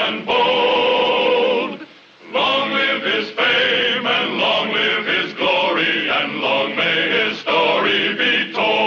and bold. Long live his fame, and long live his glory, and long may his story be told.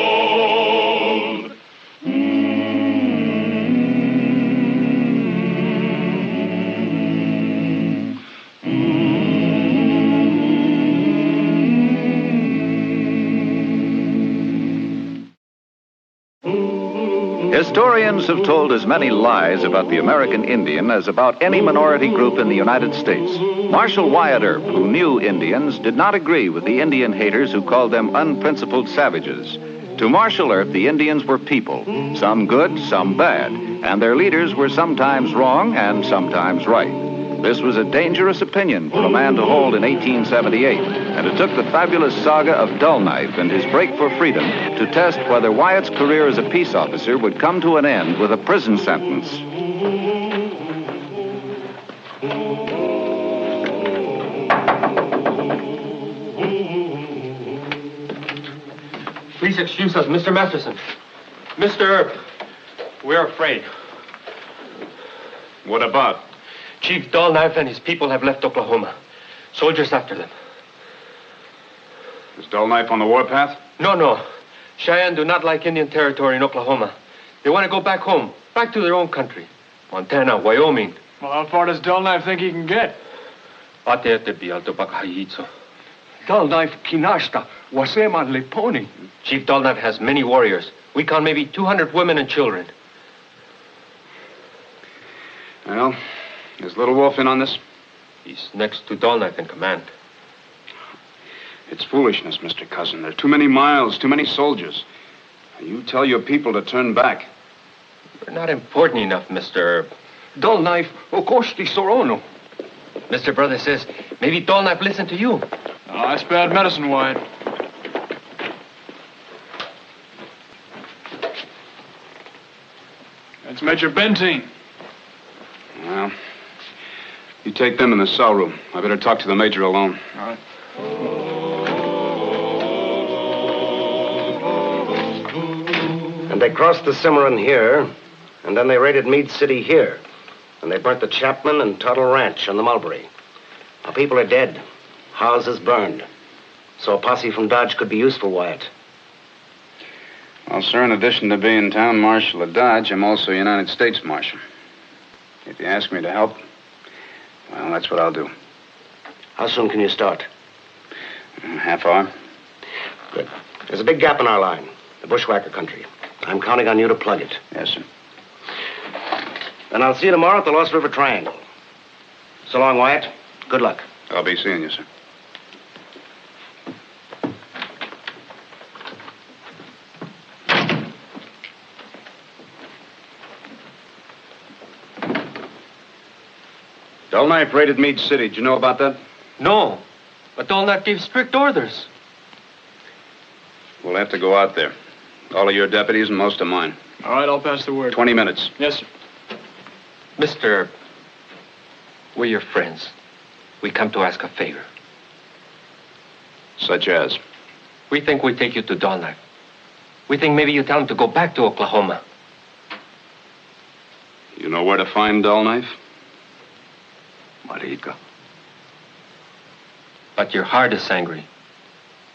Historians have told as many lies about the American Indian as about any minority group in the United States. Marshal Wyatt Earp, who knew Indians, did not agree with the Indian haters who called them unprincipled savages. To Marshal Earp, the Indians were people, some good, some bad, and their leaders were sometimes wrong and sometimes right. This was a dangerous opinion for a man to hold in 1878, and it took the fabulous saga of Dull Knife and his break for freedom to test whether Wyatt's career as a peace officer would come to an end with a prison sentence. Please excuse us, Mr. Masterson. Mr. Earp, we're afraid. What about? Chief Dull Knife and his people have left Oklahoma. Soldiers after them. Is Dull Knife on the warpath? No. Cheyenne do not like Indian territory in Oklahoma. They want to go back home, back to their own country. Montana, Wyoming. Well, how far does Dull Knife think he can get? Dull Knife kinasta, wasema leponi. Chief Dull Knife has many warriors. We count maybe 200 women and children. Well, is Little Wolf in on this? He's next to Dull Knife in command. It's foolishness, Mr. Cousin. There are too many miles, too many soldiers. You tell your people to turn back. We're not important enough, Mr. Earp. Dull Knife, okosti sorono. Mr. Brother says maybe Dull Knife listened to you. Oh, that's bad medicine, Wyatt. That's Major Benteen. Well, you take them in the cell room. I better talk to the major alone. All right. And they crossed the Cimarron here, and then they raided Meade City here. And they burnt the Chapman and Tuttle Ranch on the Mulberry. Our people are dead. Houses burned. So a posse from Dodge could be useful, Wyatt. Well, sir, in addition to being town marshal of Dodge, I'm also United States Marshal. If you ask me to help, well, that's what I'll do. How soon can you start? Half hour. Good. There's a big gap in our line, the bushwhacker country. I'm counting on you to plug it. Yes, sir. Then I'll see you tomorrow at the Lost River Triangle. So long, Wyatt. Good luck. I'll be seeing you, sir. Dull Knife raided Meade City. Did you know about that? No, but Dull Knife gave strict orders. We'll have to go out there. All of your deputies and most of mine. All right, I'll pass the word. 20 minutes. Yes, sir. Mr. Earp, we're your friends. We come to ask a favor. Such as? We think we take you to Dull Knife. We think maybe you tell him to go back to Oklahoma. You know where to find Dull Knife? Marica. But your heart is angry.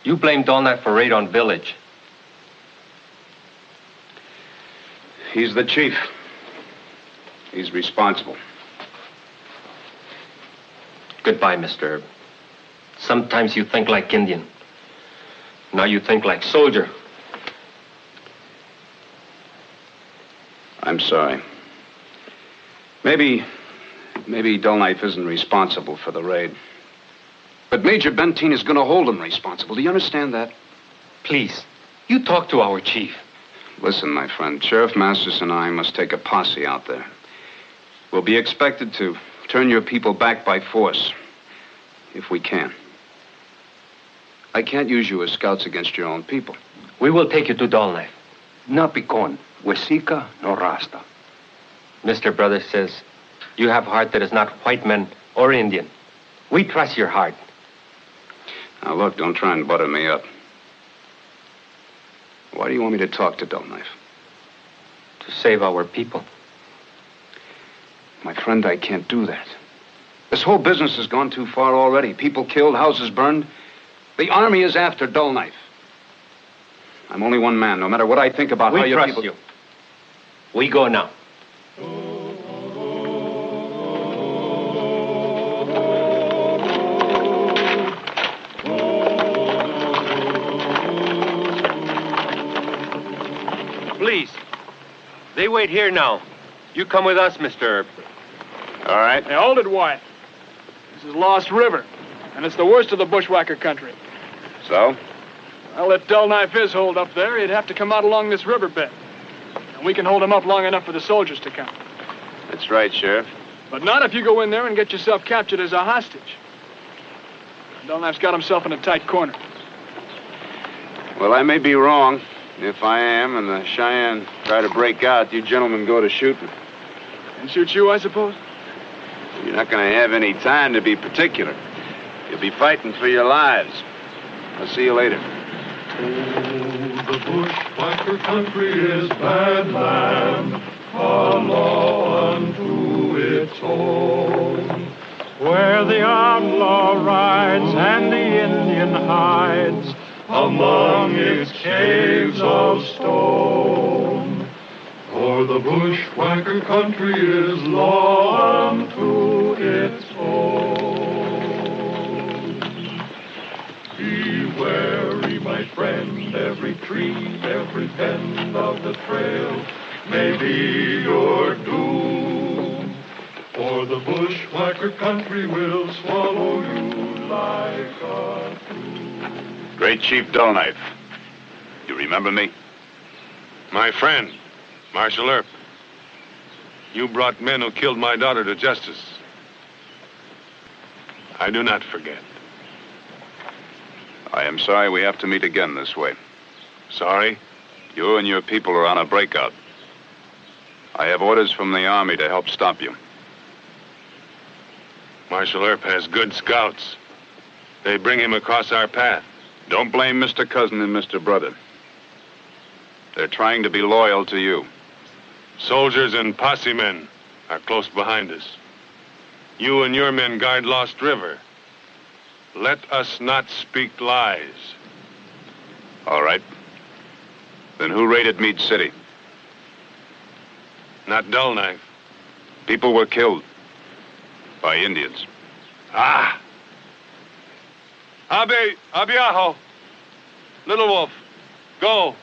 You blame Dull Knife for raid on village. He's the chief. He's responsible. Goodbye, Mr. Earp. Sometimes you think like Indian. Now you think like soldier. I'm sorry. Maybe Dull Knife isn't responsible for the raid. But Major Benteen is going to hold him responsible. Do you understand that? Please, you talk to our chief. Listen, my friend, Sheriff Masters and I must take a posse out there. We'll be expected to turn your people back by force, if we can. I can't use you as scouts against your own people. We will take you to Dull Knife. Napicon, Wesika, no Rasta. Mr. Brother says you have a heart that is not white man or Indian. We trust your heart. Now, look, don't try and butter me up. Why do you want me to talk to Dull Knife? To save our people. My friend, I can't do that. This whole business has gone too far already. People killed, houses burned. The army is after Dull Knife. I'm only one man, no matter what I think about how We your trust people... you. We go now. Please. They wait here now. You come with us, Mr. Earp. All right. Hey, hold it, Wyatt. This is Lost River, and it's the worst of the bushwhacker country. So? Well, if Dull Knife is holed up there, he'd have to come out along this riverbed. And we can hold him up long enough for the soldiers to come. That's right, Sheriff. But not if you go in there and get yourself captured as a hostage. Dull Knife's got himself in a tight corner. Well, I may be wrong. If I am and the Cheyenne try to break out, you gentlemen go to shooting. And shoot you, I suppose? You're not going to have any time to be particular. You'll be fighting for your lives. I'll see you later. The bushwhacker country is bad land, a law unto its own, where the outlaw rides and the Indian hides among its caves of stone. For the bushwhacker country is law unto its own. Be wary, my friend, every tree, every bend of the trail may be your doom. For the bushwhacker country will swallow you like a tomb. Great Chief Dull Knife. You remember me? My friend, Marshal Earp. You brought men who killed my daughter to justice. I do not forget. I am sorry we have to meet again this way. Sorry? You and your people are on a breakout. I have orders from the Army to help stop you. Marshal Earp has good scouts. They bring him across our path. Don't blame Mr. Cousin and Mr. Brother. They're trying to be loyal to you. Soldiers and posse men are close behind us. You and your men guard Lost River. Let us not speak lies. All right. Then who raided Meade City? Not Dull Knife. People were killed by Indians. Ah! Abiajo! Little Wolf, go!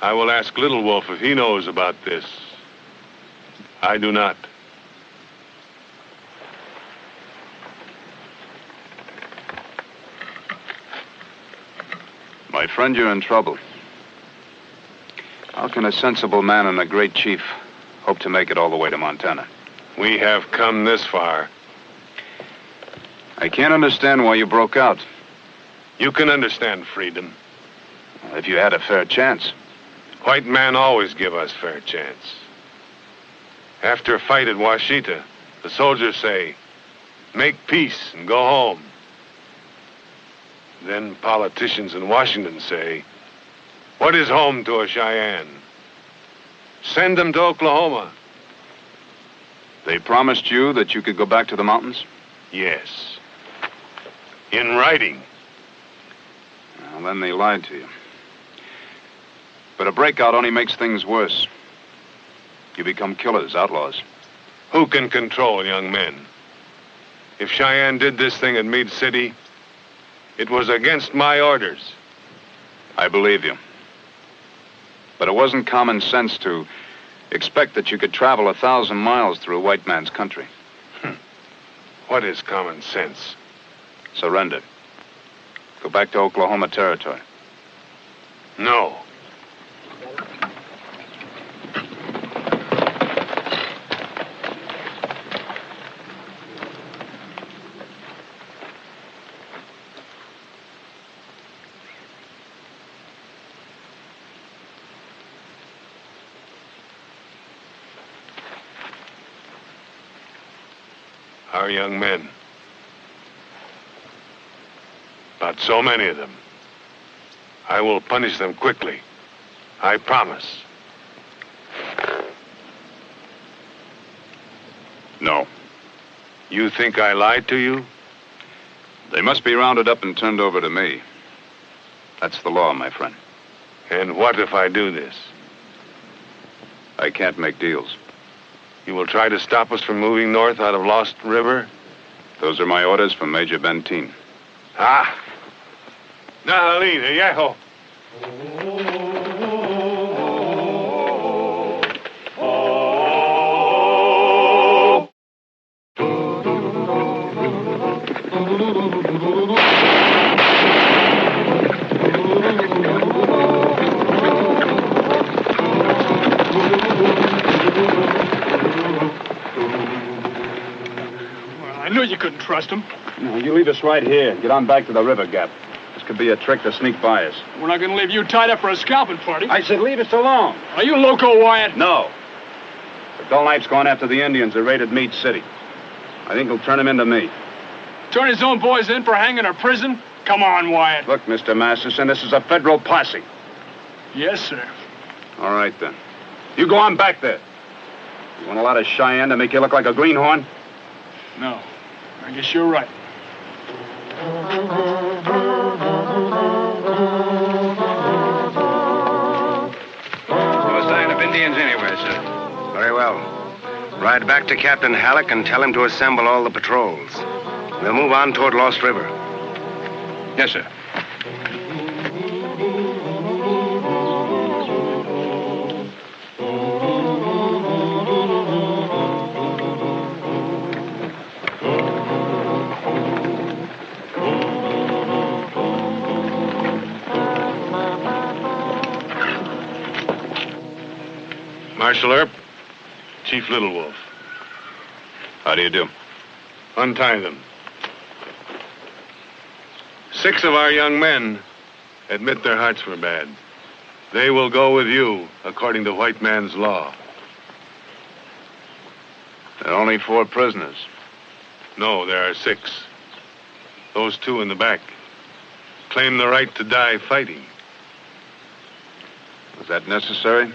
I will ask Little Wolf if he knows about this. I do not. My friend, you're in trouble. How can a sensible man and a great chief hope to make it all the way to Montana? We have come this far. I can't understand why you broke out. You can understand freedom. If you had a fair chance. White men always give us fair chance. After a fight at Washita, the soldiers say, make peace and go home. Then politicians in Washington say, what is home to a Cheyenne? Send them to Oklahoma. They promised you that you could go back to the mountains? Yes. In writing. Well, then they lied to you. But a breakout only makes things worse. You become killers, outlaws. Who can control young men? If Cheyenne did this thing at Meade City, it was against my orders. I believe you. But it wasn't common sense to expect that you could travel 1,000 miles through a white man's country. What is common sense? Surrender. Go back to Oklahoma Territory. No. Our young men. About so many of them. I will punish them quickly. I promise. No. You think I lied to you? They must be rounded up and turned over to me. That's the law, my friend. And what if I do this? I can't make deals. You will try to stop us from moving north out of Lost River? Those are my orders from Major Benteen. Ah. Nahalina, yeho. I knew you couldn't trust him. No, you leave us right here. Get on back to the river gap. This could be a trick to sneak by us. We're not going to leave you tied up for a scalping party. I said leave us alone. Are you loco, Wyatt? No. The Dull Knife's going after the Indians that raided Meade City. I think he'll turn him into me. Turn his own boys in for hanging or prison? Come on, Wyatt. Look, Mr. Masterson, this is a federal posse. Yes, sir. All right, then. You go on back there. You want a lot of Cheyenne to make you look like a greenhorn? No. I guess you're right. No sign of Indians anywhere, sir. Very well. Ride back to Captain Halleck and tell him to assemble all the patrols. We'll move on toward Lost River. Yes, sir. Marshal Earp, Chief Little Wolf. How do you do? Untie them. 6 of our young men admit their hearts were bad. They will go with you, according to white man's law. There are only 4 prisoners. No, there are 6. Those 2 in the back claim the right to die fighting. Was that necessary?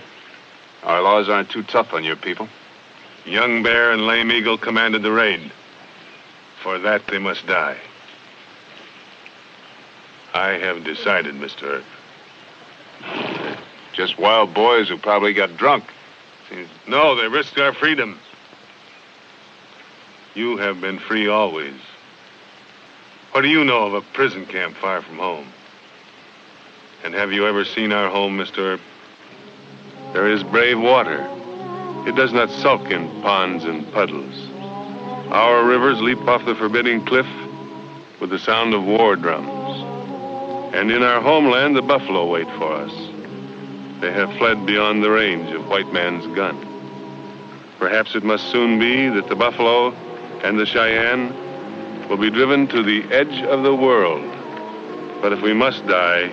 Our laws aren't too tough on your people. Young Bear and Lame Eagle commanded the raid. For that, they must die. I have decided, Mr. Earp. Just wild boys who probably got drunk. No, they risked our freedom. You have been free always. What do you know of a prison camp far from home? And have you ever seen our home, Mr. Earp? There is brave water. It does not sulk in ponds and puddles. Our rivers leap off the forbidding cliff with the sound of war drums. And in our homeland, the buffalo wait for us. They have fled beyond the range of white man's gun. Perhaps it must soon be that the buffalo and the Cheyenne will be driven to the edge of the world. But if we must die,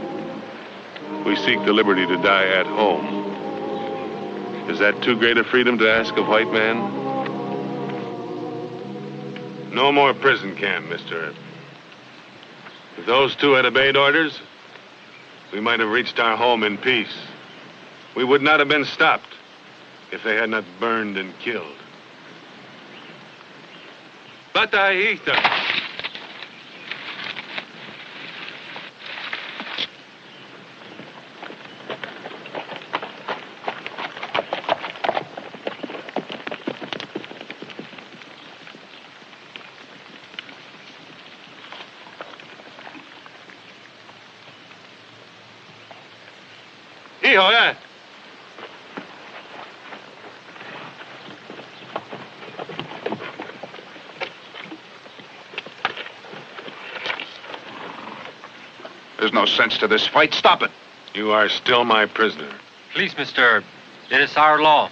we seek the liberty to die at home. Is that too great a freedom to ask of white man? No more prison camp, Mr. Earp. If those 2 had obeyed orders, we might have reached our home in peace. We would not have been stopped if they had not burned and killed. Bataita! Hijo, eh? There's no sense to this fight. Stop it. You are still my prisoner. Please, Mr. Earp. It is our law.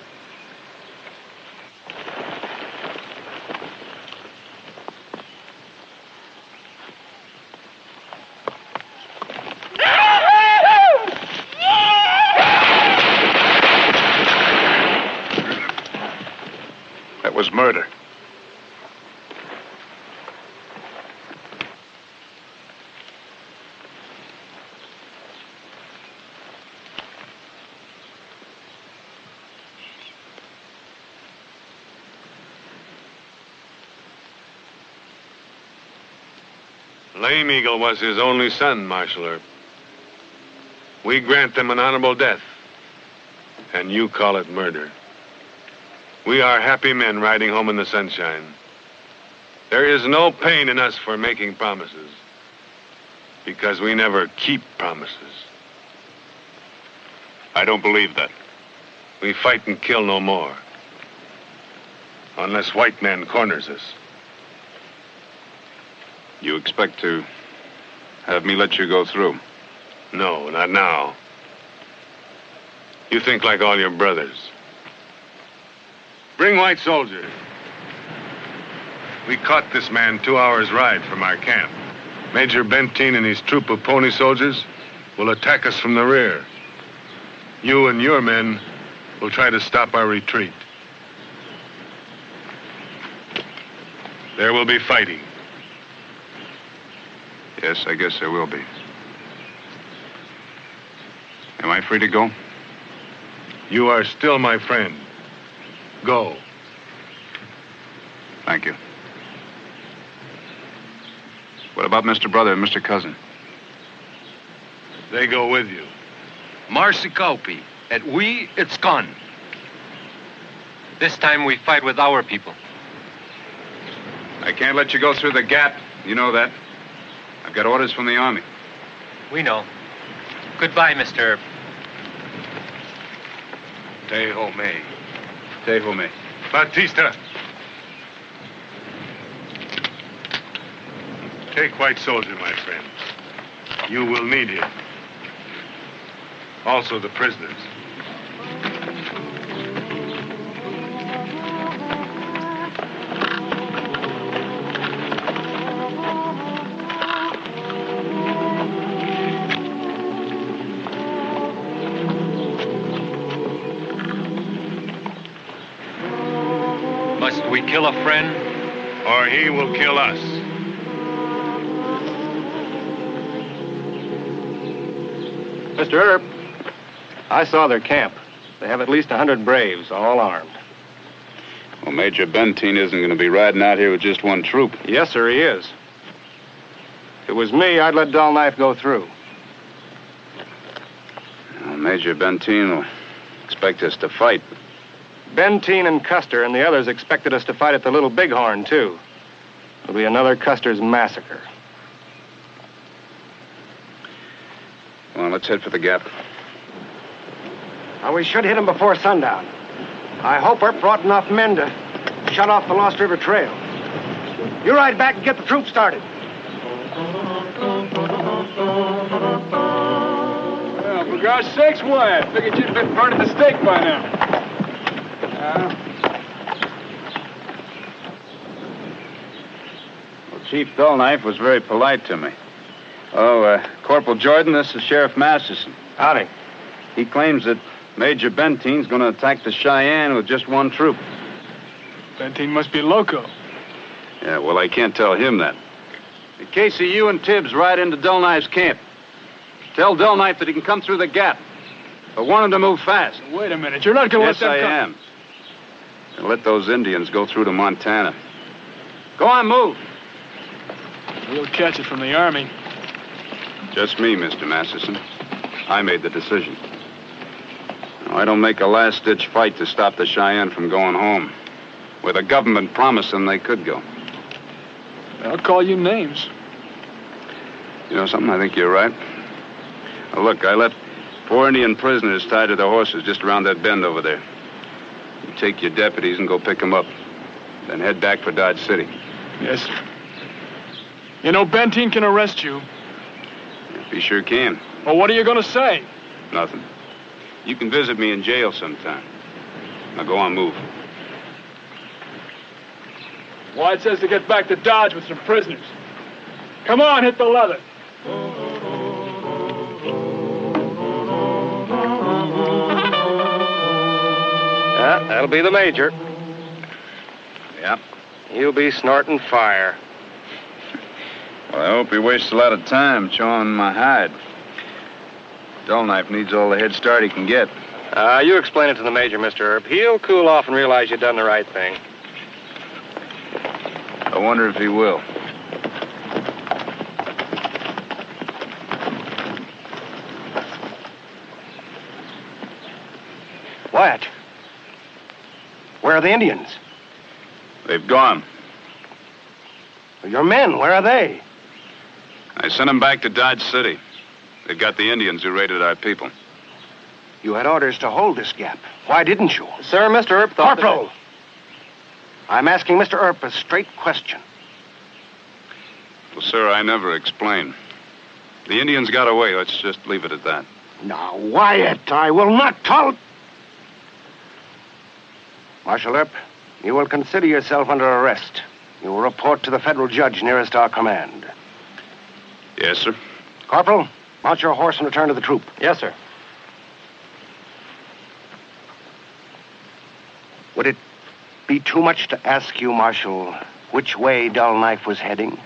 That was murder. Lame Eagle was his only son, Marshal Earp. We grant them an honorable death, and you call it murder. We are happy men riding home in the sunshine. There is no pain in us for making promises, because we never keep promises. I don't believe that. We fight and kill no more, unless white man corners us. You expect to have me let you go through? No, not now. You think like all your brothers. Bring white soldiers. We caught this man 2 hours' ride from our camp. Major Benteen and his troop of pony soldiers will attack us from the rear. You and your men will try to stop our retreat. There will be fighting. Yes, I guess there will be. Am I free to go? You are still my friend. Go. Thank you. What about Mr. Brother and Mr. Cousin? They go with you. Marcy Kaupi. At we, it's gone. This time we fight with our people. I can't let you go through the gap. You know that. I've got orders from the Army. We know. Goodbye, Mr. Earp. Teho me. Teho me. Batista. Take white soldier, my friend. You will need him. Also the prisoners. Must we kill a friend? Or he will kill us. Mr. Earp, I saw their camp. They have at least 100 braves, all armed. Well, Major Benteen isn't going to be riding out here with just one troop. Yes, sir, he is. If it was me, I'd let Dull Knife go through. Well, Major Benteen will expect us to fight. Benteen and Custer and the others expected us to fight at the Little Bighorn, too. It'll be another Custer's massacre. Well, let's head for the gap. Now, we should hit him before sundown. I hope Earp brought enough men to shut off the Lost River Trail. You ride back and get the troops started. Well, for gosh sakes, Wyatt. Figured you'd been burning the stake by now. Well, Chief Dull Knife was very polite to me. Oh, Corporal Jordan, this is Sheriff Masterson. Howdy. He claims that Major Benteen's going to attack the Cheyenne with just one troop. Benteen must be loco. Yeah, well, I can't tell him that. Casey, you and Tibbs ride into Dull Knife's camp. Tell Dull Knife that he can come through the gap. But want him to move fast. Wait a minute. You're not going to Yes, let them I come. am. And let those Indians go through to Montana. Go on, move. We'll catch it from the Army. Just me, Mr. Masterson. I made the decision. No, I don't make a last-ditch fight to stop the Cheyenne from going home. Where the government promised them they could go. I'll call you names. You know something? I think you're right. Now, look, I left 4 Indian prisoners tied to their horses just around that bend over there. You take your deputies and go pick them up. Then head back for Dodge City. Yes, sir. You know, Benteen can arrest you. He sure can. Well, what are you going to say? Nothing. You can visit me in jail sometime. Now go on, move. Wyatt says to get back to Dodge with some prisoners. Come on, hit the leather. Yeah, that'll be the major. Yeah. He'll be snorting fire. Well, I hope he wastes a lot of time chawing my hide. Dull Knife needs all the head start he can get. You explain it to the major, Mr. Earp. He'll cool off and realize you've done the right thing. I wonder if he will. Wyatt, where are the Indians? They've gone. Your men, where are they? I sent them back to Dodge City. They've got the Indians who raided our people. You had orders to hold this gap. Why didn't you? Sir, Mr. Earp thought Corporal! I'm asking Mr. Earp a straight question. Well, sir, I never explained. The Indians got away. Let's just leave it at that. Now, Wyatt, I will not tolerate... Marshal Earp, you will consider yourself under arrest. You will report to the federal judge nearest our command. Yes, sir. Corporal, mount your horse and return to the troop. Yes, sir. Would it be too much to ask you, Marshal, which way Dull Knife was heading?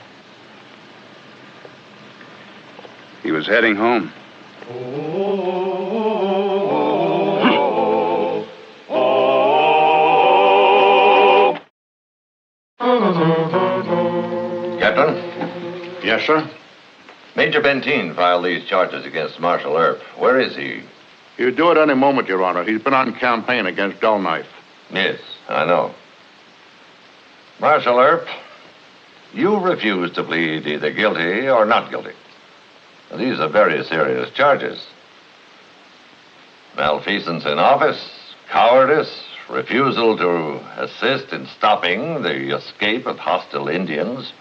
He was heading home. Captain? Yes, sir? Major Benteen filed these charges against Marshal Earp. Where is he? He'll do it any moment, Your Honor. He's been on campaign against Dull Knife. Yes, I know. Marshal Earp, you refuse to plead either guilty or not guilty. These are very serious charges. Malfeasance in office, cowardice, refusal to assist in stopping the escape of hostile Indians.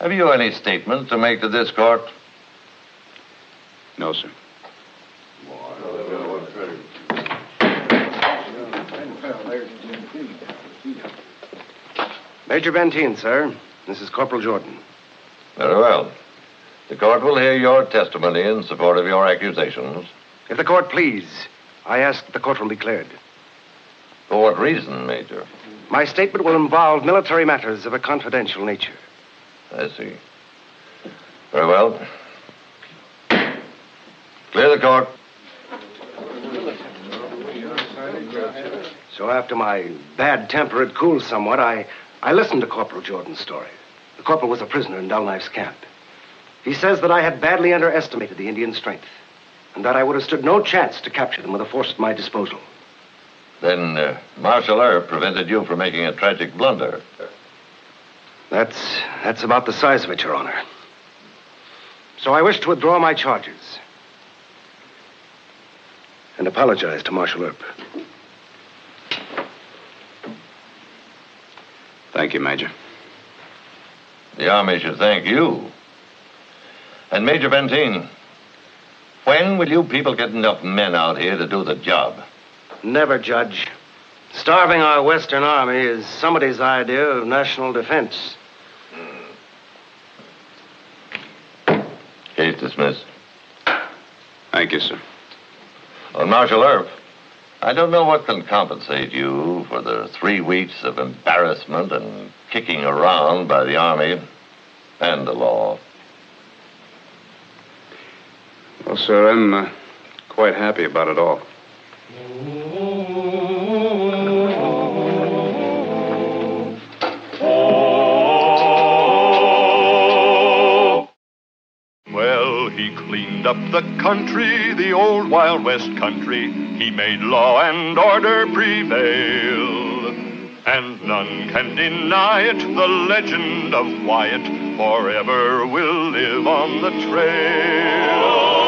Have you any statement to make to this court? No, sir. Major Benteen, sir. This is Corporal Jordan. Very well. The court will hear your testimony in support of your accusations. If the court please, I ask that the courtroom be cleared. For what reason, Major? My statement will involve military matters of a confidential nature. I see. Very well. Clear the court. So after my bad temper had cooled somewhat, I listened to Corporal Jordan's story. The corporal was a prisoner in Dull Knife's camp. He says that I had badly underestimated the Indian strength, and that I would have stood no chance to capture them with a force at my disposal. Then Marshal Earp prevented you from making a tragic blunder. That's about the size of it, Your Honor. So I wish to withdraw my charges and apologize to Marshal Earp. Thank you, Major. The Army should thank you. And Major Benteen, when will you people get enough men out here to do the job? Never, Judge. Starving our Western Army is somebody's idea of national defense. Case dismissed. Thank you, sir. On Marshal Earp, I don't know what can compensate you for the 3 weeks of embarrassment and kicking around by the Army and the law. Well, sir, I'm quite happy about it all. Well, he cleaned up the country, the old Wild West country. He made law and order prevail. And none can deny it, the legend of Wyatt forever will live on the trail.